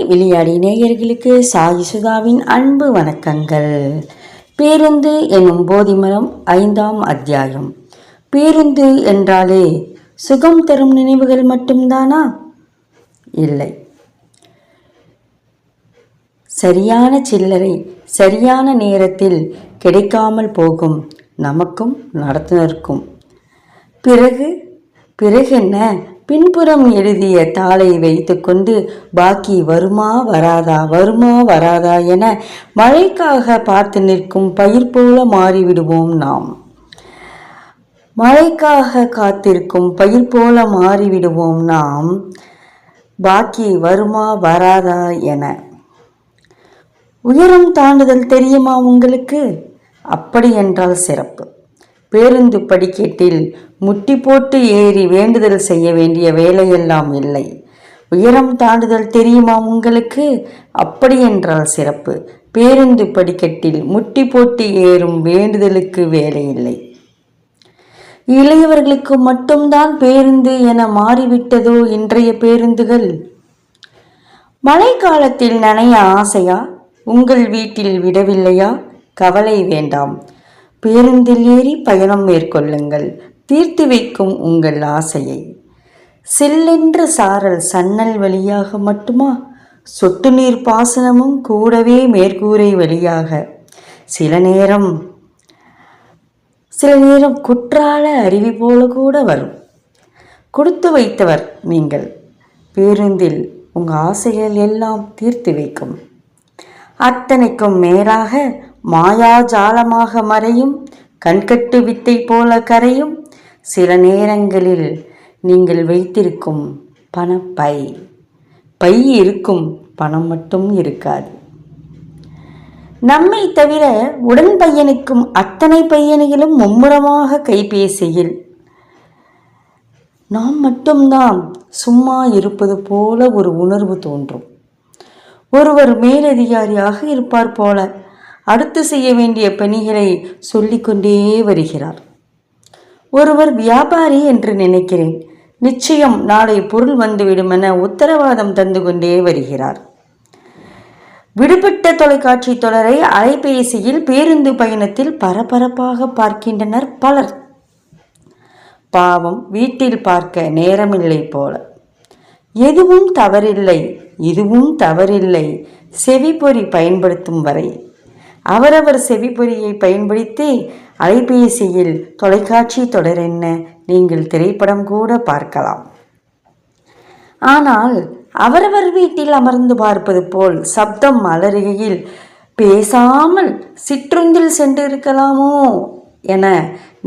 விளையாடி நேயர்களுக்கு சாய் சுதாவின் அன்பு வணக்கங்கள். பேருந்து எனும் போதிமரம் 5ஆம் அத்தியாயம். பேருந்து என்றாலே சுகம் தரும் நினைவுகள் மட்டும்தானா? இல்லை. சரியான சில்லறை சரியான நேரத்தில் கிடைக்காமல் போகும் நமக்கும் நடத்துனருக்கும். பிறகு என்ன? பின்புறம் எழுதிய தாளை வைத்துக்கொண்டு பாக்கி வருமா வராதா என மழைக்காக பார்த்து நிற்கும் பயிர் போல மாறிவிடுவோம் நாம். மழைக்காக காத்திருக்கும் பயிர் போல மாறிவிடுவோம் நாம். பாக்கி வருமா வராதா என. உயரம் தாண்டுதல் தெரியுமா உங்களுக்கு? அப்படி என்றால் சிறப்பு. பேருந்து படிக்கட்டில் முட்டி போட்டு ஏறி வேண்டுதல் செய்ய வேண்டிய வேலையெல்லாம் இல்லை. உயரம் தாண்டுதல் தெரியுமா உங்களுக்கு? அப்படி என்றால் சிறப்பு. பேருந்து படிக்கட்டில் முட்டி போட்டு ஏறும் வேண்டுதலுக்கு வேலை இல்லை. இளையவர்களுக்கு மட்டும்தான் பேருந்து என மாறிவிட்டதோ இன்றைய பேருந்துகள்? மழை காலத்தில் நனைய ஆசையா? உங்கள் வீட்டில் விடவில்லையா? கவலை வேண்டாம். பேருந்தில் ஏறி பயணம் மேற்கொள்ளுங்கள். தீர்த்து வைக்கும் உங்கள் ஆசையை. சில்லென்ற சாரல் சன்னல் வழியாக மட்டுமா? சொட்டு நீர் பாசனமும் கூடவே மேற்கூரை வழியாக. சில நேரம் குற்றால அருவி போல கூட வரும். கொடுத்து வைத்தவர் நீங்கள். பேருந்தில் உங்கள் ஆசைகள் எல்லாம் தீர்த்து வைக்கும். அத்தனைக்கும் மேலாக மாயாஜாலமாக மறையும் கண்கட்டு வித்தை போல கரையும் சில நேரங்களில் நீங்கள் வைத்திருக்கும் பை இருக்கும், பணம் மட்டும் இருக்காது. நம்மை தவிர உடன் பயணிக்கும் அத்தனை பயணிகளும் மும்முரமாக கைபேசியில். நாம் மட்டும்தான் சும்மா இருப்பது போல ஒரு உணர்வு தோன்றும். ஒருவர் மேலதிகாரியாக இருப்பார் போல அடுத்து செய்ய வேண்டிய பணிகளை சொல்லிக்கொண்டே வருகிறார். ஒருவர் வியாபாரி என்று நினைக்கிறேன், நிச்சயம் நாளை பொருள் வந்துவிடும் என உத்தரவாதம் தந்து கொண்டே வருகிறார். விடுபட்ட தொலைக்காட்சி தொடரை அலைபேசியில் பேருந்து பயணத்தில் பரபரப்பாக பார்க்கின்றனர் பலர். பாவம், வீட்டில் பார்க்க நேரமில்லை போல. எதுவும் தவறில்லை, இதுவும் தவறில்லை. செவிப்பொறி பயன்படுத்தும் வரை அவரவர் செவிப்பொறியை பயன்படுத்தி அலைபேசியில் தொலைக்காட்சி தொடர் என்ன, நீங்கள் திரைப்படம் கூட பார்க்கலாம். ஆனால் அவரவர் வீட்டில் அமர்ந்து பார்ப்பது போல் சப்தம் அலறுகையில் பேசாமல் சிற்றுந்தில் சென்றிருக்கலாமோ என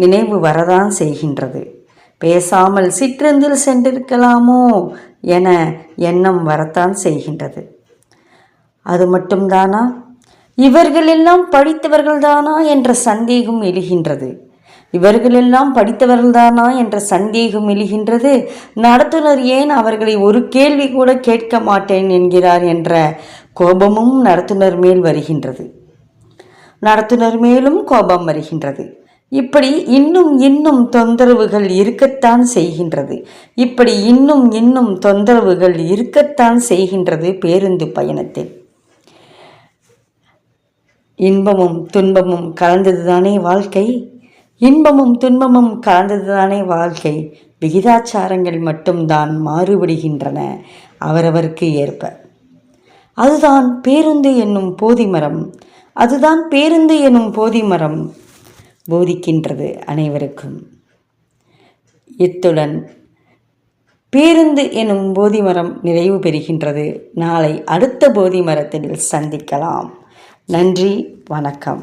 நினைவு வரதான் செய்கின்றது. பேசாமல் சிற்றுந்தில் சென்றிருக்கலாமோ என எண்ணம் வரத்தான் செய்கின்றது. அது மட்டும்தானா? இவர்களெல்லாம் படித்தவர்கள்தானா என்ற சந்தேகம் எழுகின்றது. நடத்துனர் ஏன் அவர்களை ஒரு கேள்வி கூட கேட்க மாட்டேன் என்கிறார் என்ற கோபமும் நடத்துனர் மேல் வருகின்றது. நடத்துனர் மேலும் கோபம் வருகின்றது. இப்படி இன்னும் தொந்தரவுகள் இருக்கத்தான் செய்கின்றது பேருந்து பயணத்தில். இன்பமும் துன்பமும் கலந்ததுதானே வாழ்க்கை. விகிதாச்சாரங்கள் மட்டும்தான் மாறுபடுகின்றன அவரவருக்கு ஏற்ப. அதுதான் பேருந்து என்னும் போதிமரம் போதிக்கின்றது அனைவருக்கும். இத்துடன் பேருந்து எனும் போதிமரம் நிறைவு பெறுகின்றது. நாளை அடுத்த போதிமரத்தில் சந்திக்கலாம். நன்றி, வணக்கம்.